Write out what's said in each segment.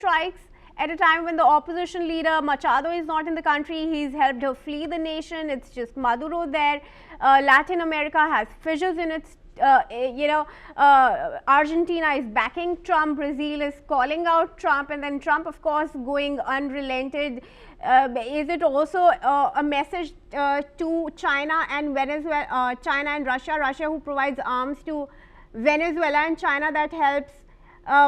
strikes at a time when the opposition leader Machado is not in the country. He's helped her flee the nation. It's just Maduro there. Latin America has fissures in its Argentina is backing Trump, Brazil is calling out Trump, and then Trump, of course, going unrelented. Is it also a message to China and Venezuela, China and Russia, Russia who provides arms to Venezuela, and China that helps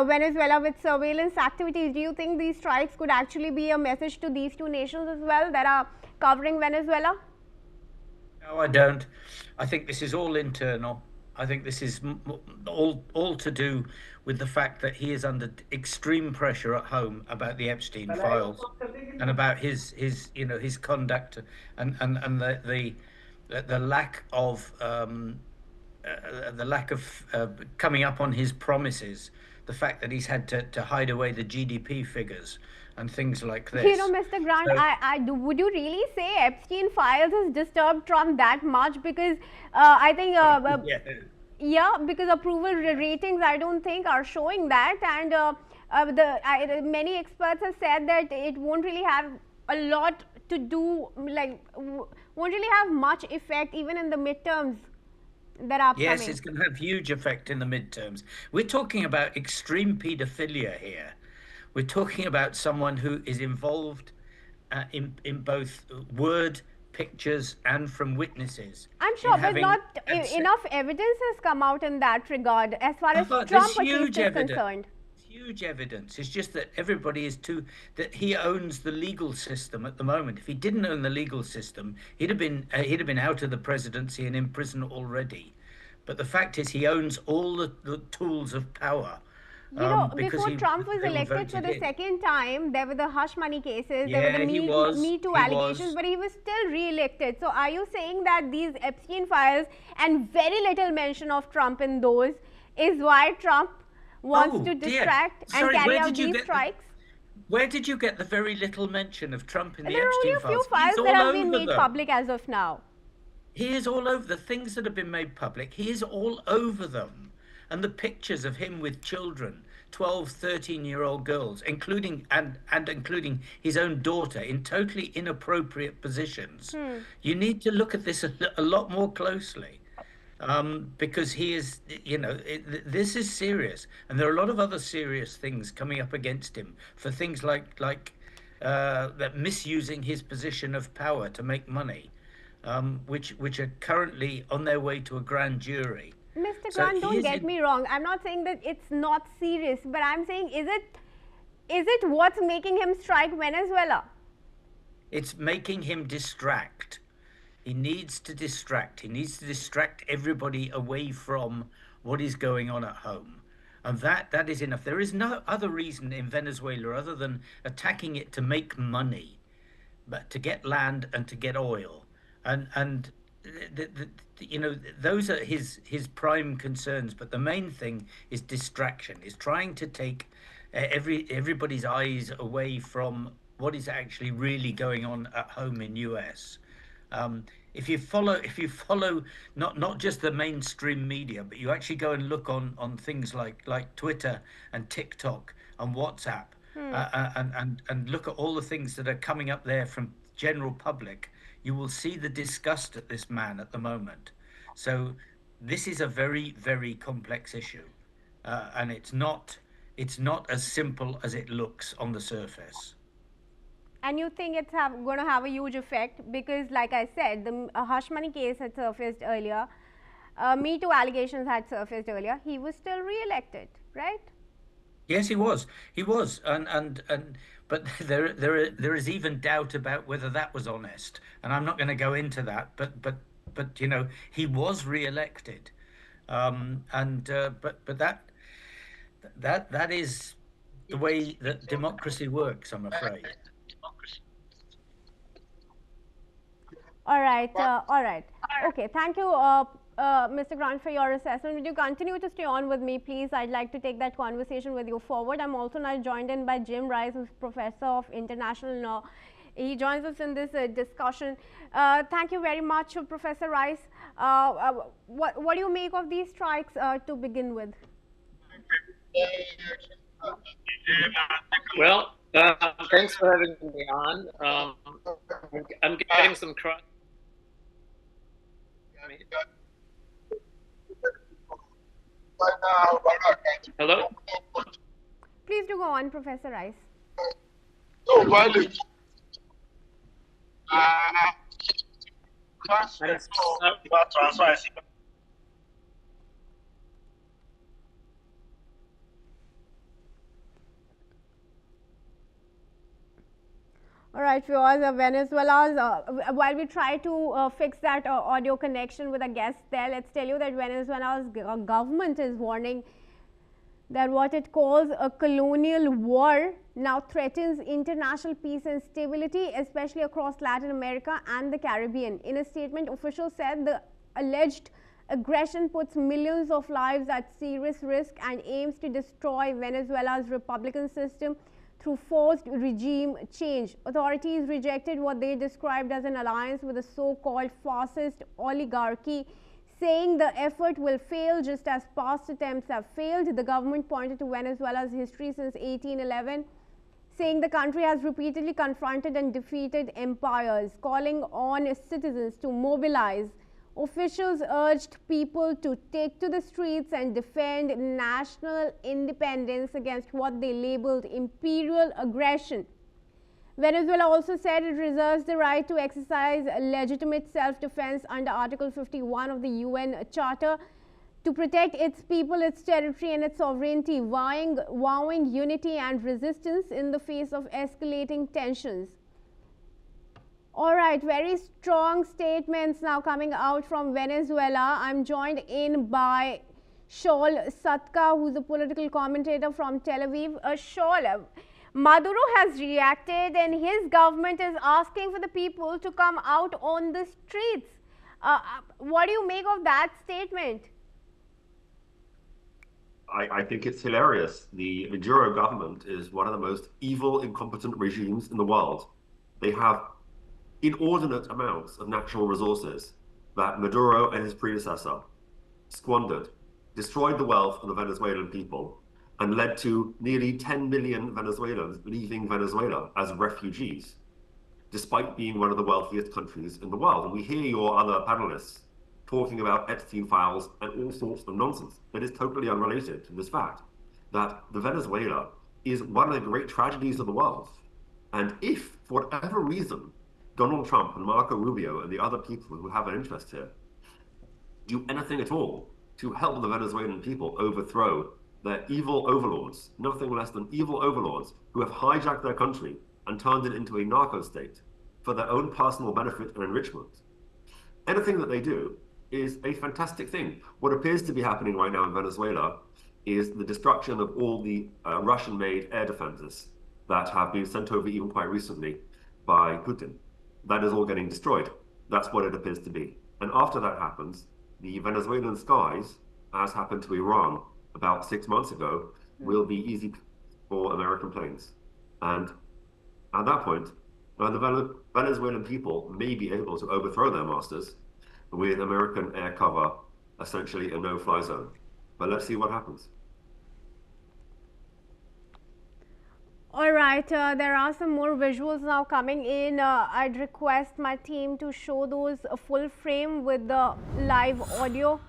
Venezuela with surveillance activities? Do you think these strikes could actually be a message to these two nations as well that are covering Venezuela? No, I don't. I think this is all internal. I think this is all to do with the fact that he is under extreme pressure at home about the Epstein files and about his conduct and the lack of coming up on his promises. The fact that he's had to hide away the GDP figures and things like this. Mr. Grant, so, would you really say Epstein files has disturbed Trump that much? Because I think, because approval ratings, I don't think, are showing that. And many experts have said that it won't really have a lot to do, won't really have much effect even in the midterms that are upcoming. Yes, it's going to have huge effect in the midterms. We're talking about extreme pedophilia here. We're talking about someone who is involved in both word, pictures, and from witnesses. I'm sure, but not enough evidence has come out in that regard as far as Trump is concerned. Huge evidence. It's just that everybody is that he owns the legal system at the moment. If he didn't own the legal system, he'd have been out of the presidency and in prison already. But the fact is, he owns all the tools of power. Before Trump was elected for the second time, there were the hush money cases, there were the Me Too allegations, but he was still re-elected. So are you saying that these Epstein files and very little mention of Trump in those is why Trump wants to distract and carry out these strikes? Where did you get the very little mention of Trump in the Epstein files? There are only a few files that have been made public as of now. He is all over the things that have been made public. He is all over them. And the pictures of him with children, 12, 13-year-old girls, including his own daughter in totally inappropriate positions. You need to look at this a lot more closely, because he is, this is serious. And there are a lot of other serious things coming up against him for things like that misusing his position of power to make money, which are currently on their way to a grand jury. Mr. Grant, don't get me wrong. I'm not saying that it's not serious, but I'm saying, is it what's making him strike Venezuela? It's making him distract. He needs to distract. He needs to distract everybody away from what is going on at home. And that is enough. There is no other reason in Venezuela other than attacking it to make money, but to get land and to get oil. And those are his prime concerns, but the main thing is distraction, is trying to take everybody's eyes away from what is actually really going on at home in US. If you follow not just the mainstream media, but you actually go and look on things like Twitter and TikTok and WhatsApp, and look at all the things that are coming up there from general public, you will see the disgust at this man at the moment. So this is a very, very complex issue, and it's not as simple as it looks on the surface. And you think it's going to have a huge effect because, like I said, the hush money case had surfaced earlier, Me Too allegations had surfaced earlier. He was still re-elected, right? Yes, he was. But there is even doubt about whether that was honest, and I'm not going to go into that. But he was re-elected, but that is the way that democracy works, I'm afraid. All right. Okay. Thank you, Mr. Grant, for your assessment. Would you continue to stay on with me, please? I'd like to take that conversation with you forward. I'm also now joined in by Jim Rice, who's Professor of International Law. He joins us in this discussion. Thank you very much, Professor Rice. What do you make of these strikes to begin with? Well, thanks for having me on. I'm getting some cross. Hello? Please do go on, Professor Rice. All right, viewers, Venezuela's, while we try to fix that audio connection with a guest there, let's tell you that Venezuela's government is warning that what it calls a colonial war now threatens international peace and stability, especially across Latin America and the Caribbean. In a statement, officials said the alleged aggression puts millions of lives at serious risk and aims to destroy Venezuela's republican system through forced regime change. Authorities rejected what they described as an alliance with a so-called fascist oligarchy, saying the effort will fail just as past attempts have failed. The government pointed to Venezuela's history since 1811, saying the country has repeatedly confronted and defeated empires, calling on citizens to mobilize. Officials urged people to take to the streets and defend national independence against what they labeled imperial aggression. Venezuela also said it reserves the right to exercise legitimate self-defense under Article 51 of the UN Charter to protect its people, its territory and its sovereignty, vowing unity and resistance in the face of escalating tensions. All right, very strong statements now coming out from Venezuela. I'm joined in by Shaul Satka, who's a political commentator from Tel Aviv. Shaul, Maduro has reacted and his government is asking for the people to come out on the streets. What do you make of that statement? I think it's hilarious. The Maduro government is one of the most evil, incompetent regimes in the world. They have inordinate amounts of natural resources that Maduro and his predecessor squandered, destroyed the wealth of the Venezuelan people, and led to nearly 10 million Venezuelans leaving Venezuela as refugees, despite being one of the wealthiest countries in the world. And we hear your other panelists talking about Epstein files and all sorts of nonsense that is totally unrelated to this fact that the Venezuela is one of the great tragedies of the world. And if, for whatever reason, Donald Trump and Marco Rubio and the other people who have an interest here do anything at all to help the Venezuelan people overthrow their evil overlords, nothing less than evil overlords who have hijacked their country and turned it into a narco state for their own personal benefit and enrichment, anything that they do is a fantastic thing. What appears to be happening right now in Venezuela is the destruction of all the Russian-made air defenders that have been sent over even quite recently by Putin. That is all getting destroyed. That's what it appears to be. And after that happens, the Venezuelan skies, as happened to Iran about 6 months ago, will be easy for American planes. And at that point, the Venezuelan people may be able to overthrow their masters with American air cover, essentially a no-fly zone. But let's see what happens. All right, there are some more visuals now coming in. I'd request my team to show those full frame with the live audio.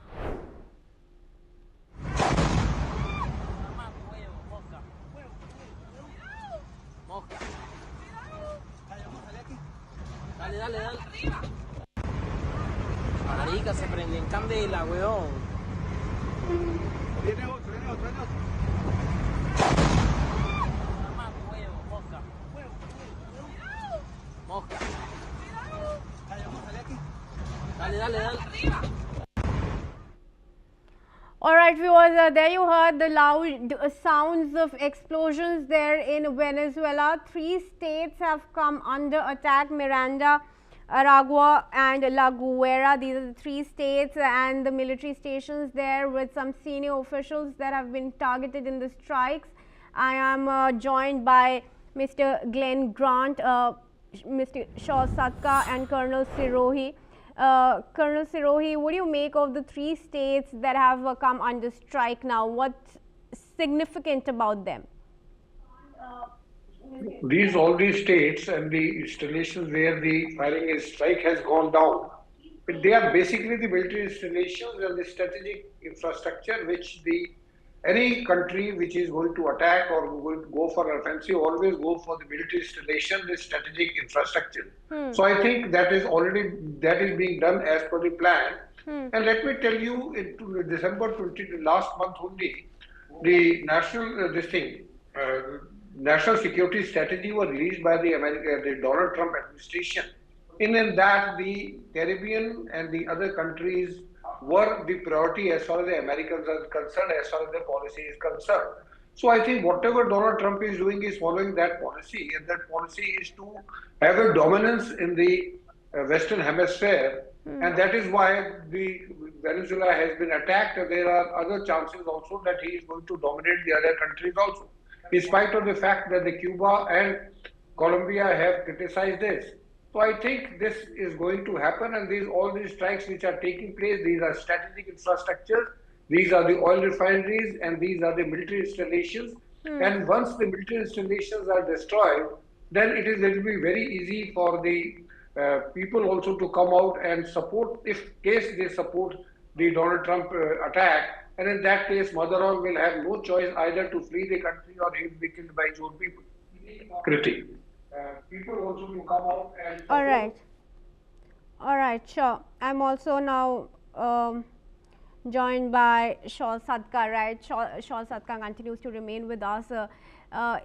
Marica, se prende en candela, weón. Viene otro, viene otro, viene otro. Mosca. Dale, dale, dale. All right, viewers, there you heard the loud sounds of explosions there in Venezuela. 3 states have come under attack: Miranda, Aragua and La Guera. These are the 3 states and the military stations there, with some senior officials that have been targeted in the strikes. I am joined by Mr. Glenn Grant, Mr. Shaul Satka and Colonel Sirohi. Colonel Sirohi, what do you make of the 3 states that have come under strike now? What's significant about them? All these states and the installations where the firing strike has gone down, they are basically the military installations and the strategic infrastructure which the any country which is going to attack or going to go for an offensive always go for the military installation, the strategic infrastructure. So I think that is being done as per the plan. And let me tell you, in December 20, last month only, the national security strategy was released by the Donald Trump administration. In that, the Caribbean and the other countries were the priority as far as the Americans are concerned, as far as their policy is concerned. So I think whatever Donald Trump is doing is following that policy, and that policy is to have a dominance in the Western Hemisphere, and that is why the Venezuela has been attacked. There are other chances also that he is going to dominate the other countries also, in spite of the fact that the Cuba and Colombia have criticized this. So I think this is going to happen, and all these strikes which are taking place, these are strategic infrastructures, these are the oil refineries, and these are the military installations. And once the military installations are destroyed, then it will be very easy for the people also to come out and support, if case they support the Donald Trump attack. And in that case, Maduro will have no choice either to flee the country or he will be killed by his own people. Critique. People also will come out and support. All right, sure. I'm also now joined by Shaw Sadka, right? Shaw Sadka continues to remain with us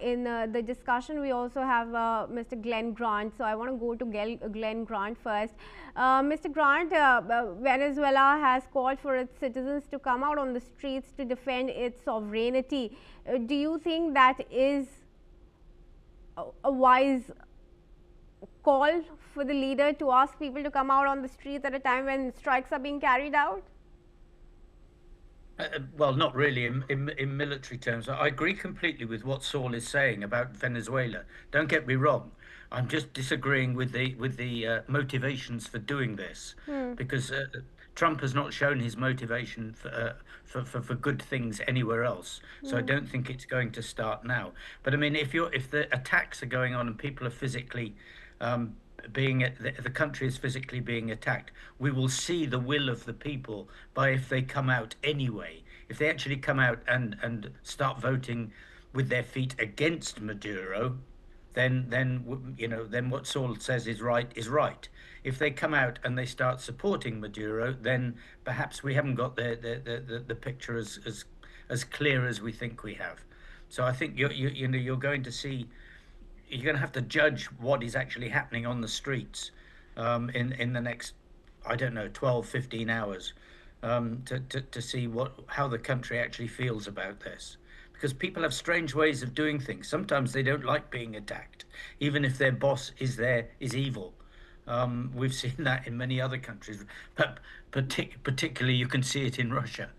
in the discussion. We also have Mr. Glenn Grant. So I want to go to Glenn Grant first. Mr. Grant, Venezuela has called for its citizens to come out on the streets to defend its sovereignty. Do you think that is a wise call for the leader to ask people to come out on the streets at a time when strikes are being carried out? Well, not really in military terms. I agree completely with what Saul is saying about Venezuela. Don't get me wrong. I'm just disagreeing with the motivations for doing this, because Trump has not shown his motivation for good things anywhere else. So I don't think it's going to start now. But I mean, if the attacks are going on and people are physically the country is physically being attacked, we will see the will of the people by if they come out anyway. If they actually come out and start voting with their feet against Maduro, then what Saul says is right. If they come out and they start supporting Maduro, then perhaps we haven't got the picture as clear as we think we have. So I think you're going to see. You're going to have to judge what is actually happening on the streets in the next, 12, 15 hours to see how the country actually feels about this. Because people have strange ways of doing things. Sometimes they don't like being attacked, even if their boss is evil. We've seen that in many other countries, but particularly you can see it in Russia.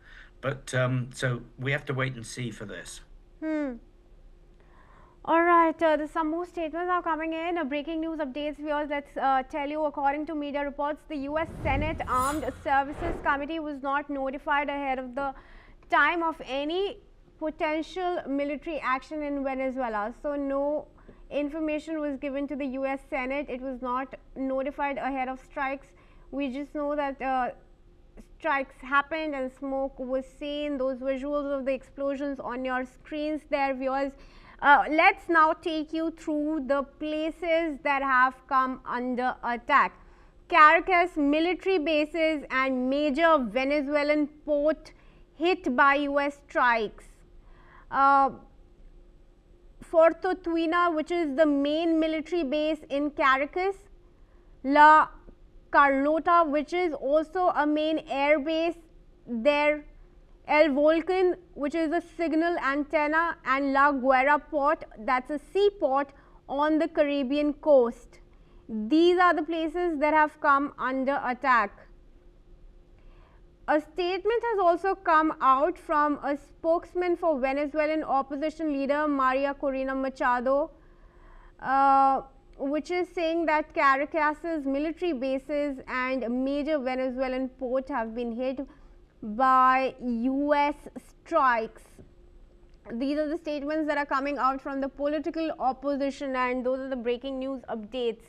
But so we have to wait and see for this. All right, some more statements are coming in. Breaking news updates, viewers. Let's tell you, according to media reports, the U.S. Senate Armed Services Committee was not notified ahead of the time of any potential military action in Venezuela. So no information was given to the U.S. Senate. It was not notified ahead of strikes. We just know that strikes happened and smoke was seen. Those visuals of the explosions on your screens there, viewers. Let's now take you through the places that have come under attack. Caracas military bases and major Venezuelan port hit by US strikes. Fortuna, which is the main military base in Caracas. La Carlota, which is also a main air base there. El Volcan, which is a signal antenna, and La Guera port, that's a seaport on the Caribbean coast. These are the places that have come under attack. A statement has also come out from a spokesman for Venezuelan opposition leader Maria Corina Machado, which is saying that Caracas's military bases and major Venezuelan port have been hit by US strikes. These are the statements that are coming out from the political opposition, and those are the breaking news updates.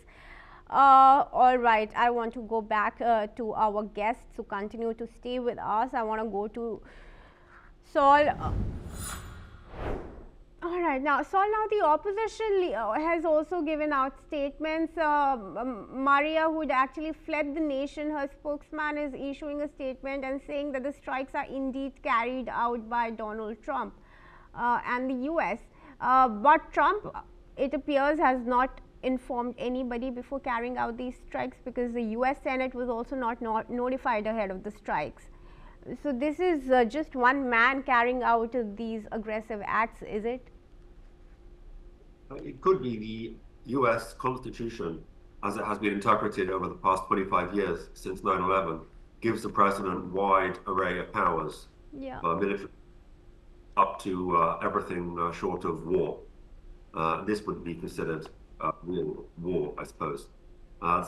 All right, I want to go back to our guests who continue to stay with us. I want to go to Saul. All right, now, Saul, now the opposition has also given out statements. Maria, who had actually fled the nation, her spokesman is issuing a statement and saying that the strikes are indeed carried out by Donald Trump and the US. But Trump, it appears, has not informed anybody before carrying out these strikes, because the US Senate was also not notified ahead of the strikes. So this is just one man carrying out these aggressive acts, is it? It could be the US Constitution, as it has been interpreted over the past 25 years since 9/11, gives the president wide array of powers, military, up to everything short of war. This would be considered real war, I suppose.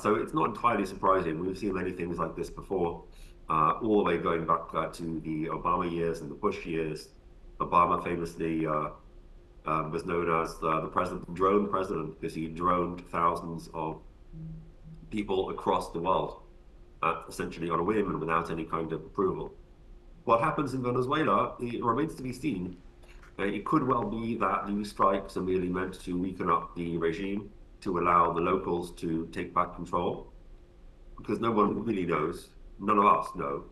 So it's not entirely surprising. We've seen many things like this before, all the way going back to the Obama years and the Bush years. Obama famously was known as the drone president, because he droned thousands of people across the world, essentially on a whim and without any kind of approval. What happens in Venezuela, it remains to be seen. It could well be that these strikes are merely meant to weaken up the regime, to allow the locals to take back control, because no one really knows, none of us know,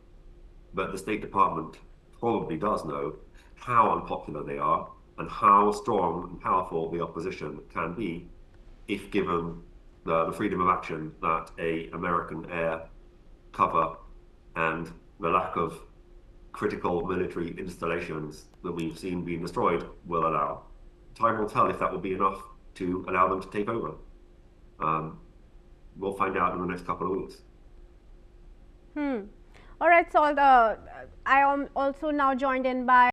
but the State Department probably does know how unpopular they are and how strong and powerful the opposition can be if given the freedom of action that a American air cover and the lack of critical military installations that we've seen being destroyed will allow. Time will tell if that will be enough to allow them to take over. We'll find out in the next couple of weeks. All right, Saul, I am also now joined in by